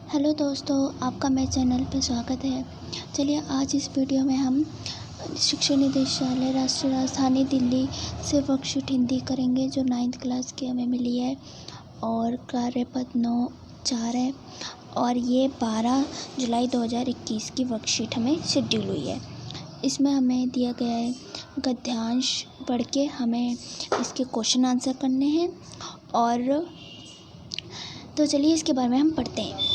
Hello दोस्तों, आपका मेरे चैनल पे स्वागत है। चलिए आज इस वीडियो में हम शिक्षा निदेशालय राष्ट्रीय राजधानी दिल्ली से वर्कशीट हिंदी करेंगे जो 9th क्लास की हमें मिली है और कार्यपद 9/4 है और ये 12 जुलाई 2021 की वर्कशीट हमें शेड्यूल हुई है। इसमें हमें दिया गया है गद्यांश पढ़ के हमें इसके क्वेश्चन आंसर करने हैं और तो चलिए इसके बारे में हम पढ़ते हैं।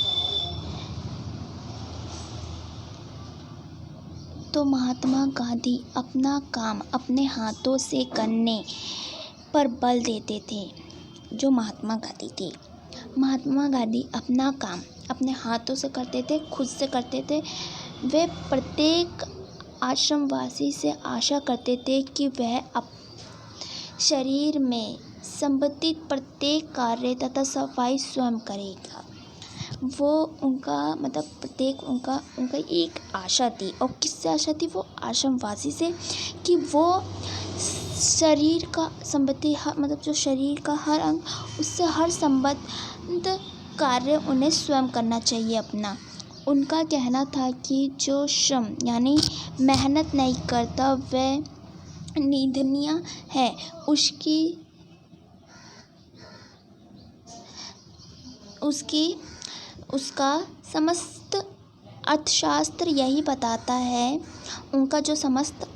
तो महात्मा गांधी अपना काम अपने हाथों से करने पर बल देते थे। जो महात्मा गांधी थे, महात्मा गांधी अपना काम अपने हाथों से करते थे, खुद से करते थे। वे प्रत्येक आश्रमवासी से आशा करते थे कि वह शरीर में संबंधित प्रत्येक कार्य तथा सफाई स्वयं करेगा। वो उनका मतलब प्रत्येक उनका एक आशा थी। और किससे आशा थी? वो आश्रमवासी से, कि वो शरीर का संबंधी मतलब जो शरीर का हर अंग, उससे हर संबद्ध कार्य उन्हें स्वयं करना चाहिए अपना। उनका कहना था कि जो श्रम यानी मेहनत नहीं करता वह निंदनीय है। उसका समस्त अर्थशास्त्र यही बताता है। उनका जो समस्त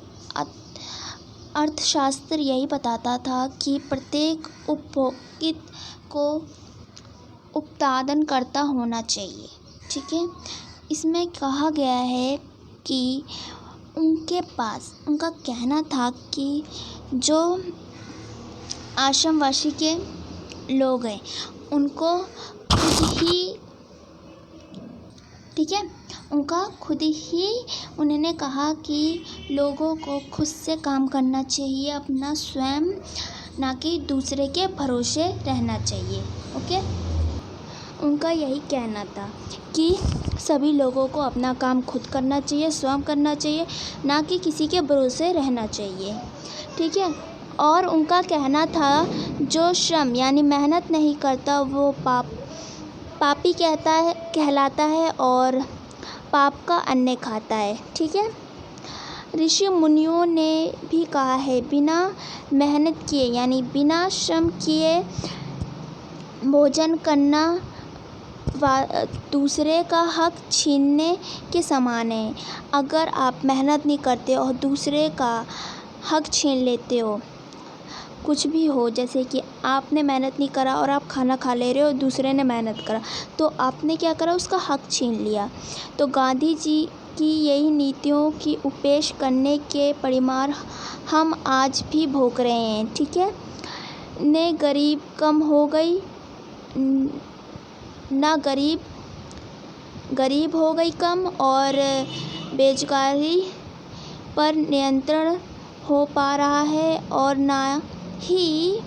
अर्थशास्त्र यही बताता था कि प्रत्येक उपभोगित को उत्पादनकर्ता होना चाहिए। ठीक है, इसमें कहा गया है कि उनका कहना था कि जो आश्रमवासी के लोग हैं उनको खुद ही उन्होंने कहा कि लोगों को खुद से काम करना चाहिए अपना स्वयं, ना कि दूसरे के भरोसे रहना चाहिए। ओके, उनका यही कहना था कि सभी लोगों को अपना काम खुद करना चाहिए, स्वयं करना चाहिए, ना कि किसी के भरोसे रहना चाहिए। ठीक है, और उनका कहना था जो श्रम यानी मेहनत नहीं करता वो पापी कहलाता है और पाप का अन्न खाता है। ठीक है, ऋषि मुनियों ने भी कहा है बिना मेहनत किए यानी बिना श्रम किए भोजन करना दूसरे का हक छीनने के समान है। अगर आप मेहनत नहीं करते और दूसरे का हक छीन लेते हो, कुछ भी हो, जैसे कि आपने मेहनत नहीं करा और आप खाना खा ले रहे हो, दूसरे ने मेहनत करा तो आपने क्या करा? उसका हक छीन लिया। तो गांधी जी की यही नीतियों की उपेक्षा करने के परिणाम हम आज भी भोग रहे हैं। ठीक है, ने गरीब कम हो गई ना गरीब हो गई कम और बेरोजगारी पर नियंत्रण हो पा रहा है और ना ही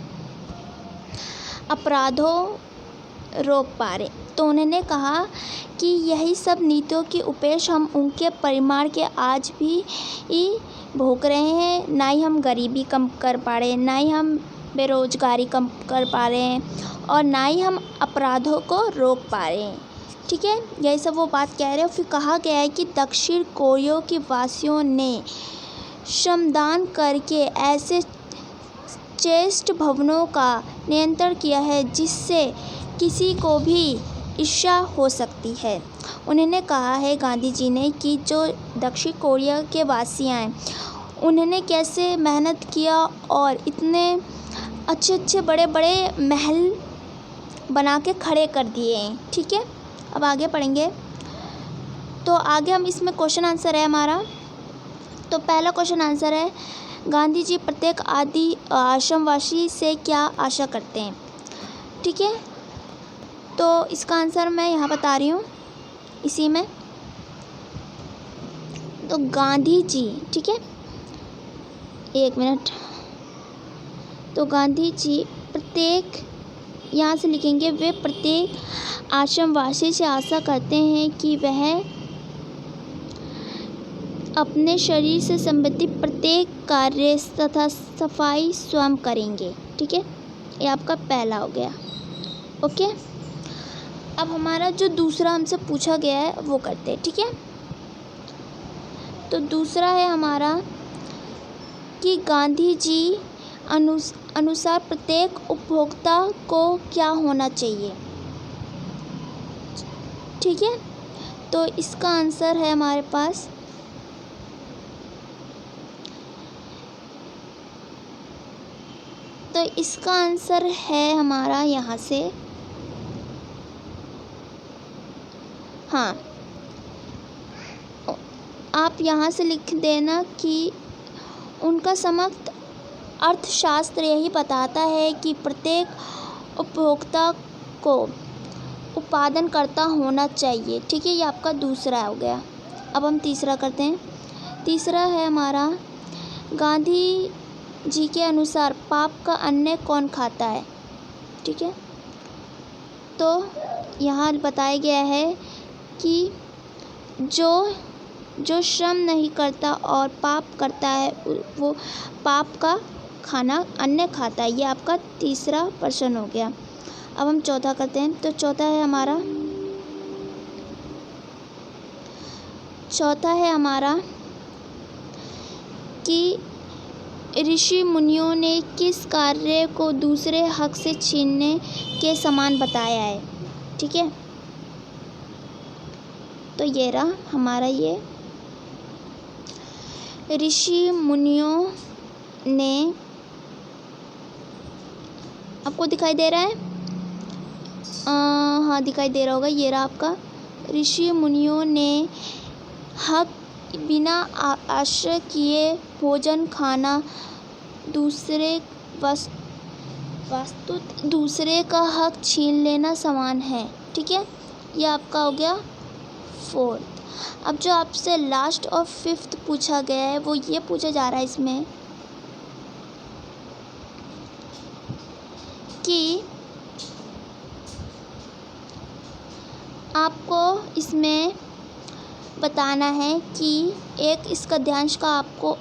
अपराधों रोक पा रहे। तो उन्होंने कहा कि यही सब नीतियों की उपेक्षा हम उनके परिमाण के आज भी भोग रहे हैं। ना ही हम गरीबी कम कर पा रहे हैं, ना ही हम बेरोजगारी कम कर पा रहे हैं और ना ही हम अपराधों को रोक पा रहे हैं। ठीक है, यही सब वो बात कह रहे हैं। फिर कहा गया है कि दक्षिण कोरिया के वासियों ने श्रमदान करके ऐसे चेष्ट भवनों का नियंत्रण किया है जिससे किसी को भी ईर्ष्या हो सकती है। उन्होंने कहा है गांधी जी ने कि जो दक्षिण कोरिया के वासी हैं उन्होंने कैसे मेहनत किया और इतने अच्छे बड़े महल बना के खड़े कर दिए हैं। ठीक है, अब आगे पढ़ेंगे। तो आगे हम इसमें क्वेश्चन आंसर है हमारा। तो पहला क्वेश्चन आंसर है गांधी जी प्रत्येक आश्रमवासी से क्या आशा करते हैं। ठीक है, तो इसका आंसर मैं यहाँ बता रही हूँ इसी में। तो गांधी जी, ठीक है, एक मिनट। तो गांधी जी प्रत्येक, यहाँ से लिखेंगे, वे प्रत्येक आश्रमवासी से आशा करते हैं कि वह अपने शरीर से संबंधित प्रत्येक कार्य तथा सफाई स्वयं करेंगे। ठीक है, ये आपका पहला हो गया। ओके, अब हमारा जो दूसरा हमसे पूछा गया है वो करते हैं, ठीक है। तो दूसरा है हमारा कि गांधी जी अनुसार प्रत्येक उपभोक्ता को क्या होना चाहिए, ठीक है। तो इसका आंसर है हमारे पास तो इसका आंसर है हमारा यहाँ से, हाँ, आप यहाँ से लिख देना कि उनका समस्त अर्थशास्त्र यही बताता है कि प्रत्येक उपभोक्ता को उत्पादनकर्ता होना चाहिए, ठीक है। ये आपका दूसरा हो गया। अब हम तीसरा करते हैं। तीसरा है हमारा गांधी जी के अनुसार पाप का अन्न कौन खाता है, ठीक है। तो यहाँ बताया गया है कि जो श्रम नहीं करता और पाप करता है वो पाप का खाना अन्न खाता है। ये आपका तीसरा प्रश्न हो गया। अब हम चौथा करते हैं। तो चौथा है हमारा कि ऋषि मुनियों ने किस कार्य को दूसरे हक से छीनने के समान बताया है, ठीक है। तो ये रहा हमारा, ये ऋषि मुनियों ने, आपको दिखाई दे रहा है, हाँ दिखाई दे रहा होगा, ये रहा आपका, ऋषि मुनियों ने हक बिना आश्रय किए भोजन खाना दूसरे का हक छीन लेना समान है, ठीक है। ये आपका हो गया फोर्थ। अब जो आपसे लास्ट और फिफ्थ पूछा गया है वो ये पूछा जा रहा है इसमें कि आपको इसमें बताना है कि एक इस गद्यांश का आपको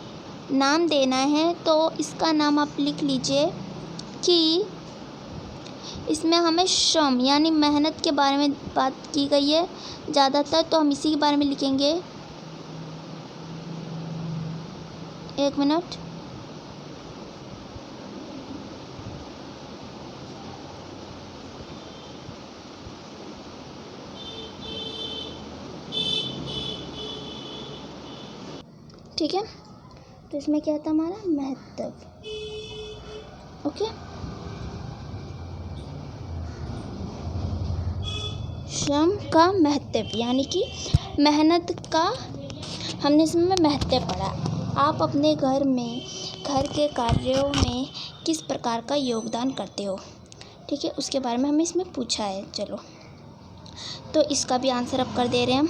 नाम देना है। तो इसका नाम आप लिख लीजिए कि इसमें हमें श्रम यानी मेहनत के बारे में बात की गई है ज़्यादातर, तो हम इसी के बारे में लिखेंगे। एक मिनट, ठीक है। तो इसमें क्या था हमारा महत्व, ओके। श्रम का महत्व यानी कि मेहनत का हमने इसमें महत्व पढ़ा। आप अपने घर के कार्यों में किस प्रकार का योगदान करते हो, ठीक है, उसके बारे में हमें इसमें पूछा है। चलो, तो इसका भी आंसर अब कर दे रहे हैं हम।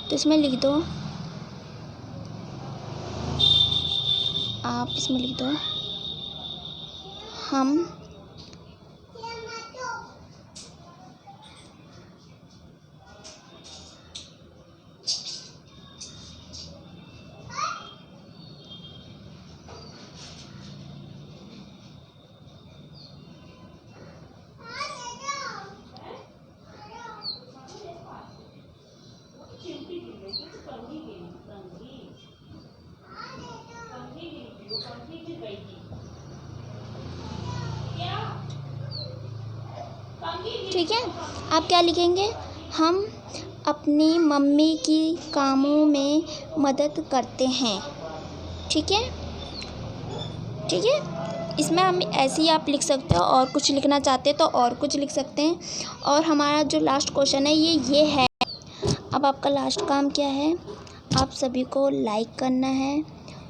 तो इसमें लिख दो, आप इसमें लिख दो हम ठीक है। आप क्या लिखेंगे, हम अपनी मम्मी की कामों में मदद करते हैं, ठीक है, ठीक है। इसमें हम ऐसे ही आप लिख सकते हो, और कुछ लिखना चाहते हैं तो और कुछ लिख सकते हैं। और हमारा जो लास्ट क्वेश्चन है ये है। अब आपका लास्ट काम क्या है, आप सभी को लाइक करना है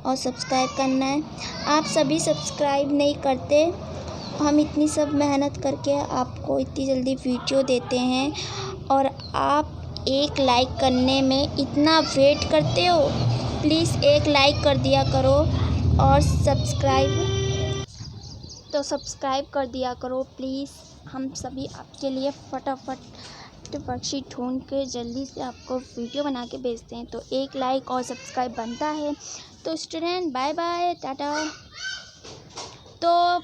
और सब्सक्राइब करना है। आप सभी सब्सक्राइब नहीं करते, हम इतनी सब मेहनत करके आपको इतनी जल्दी वीडियो देते हैं और आप एक लाइक करने में इतना वेट करते हो। प्लीज़ एक लाइक कर दिया करो और सब्सक्राइब कर दिया करो प्लीज़। हम सभी आपके लिए फटाफट वर्कशीट ढूंढ के जल्दी से आपको वीडियो बना के भेजते हैं। तो एक लाइक और सब्सक्राइब बनता है। तो स्टूडेंट बाय बाय, टाटा। तो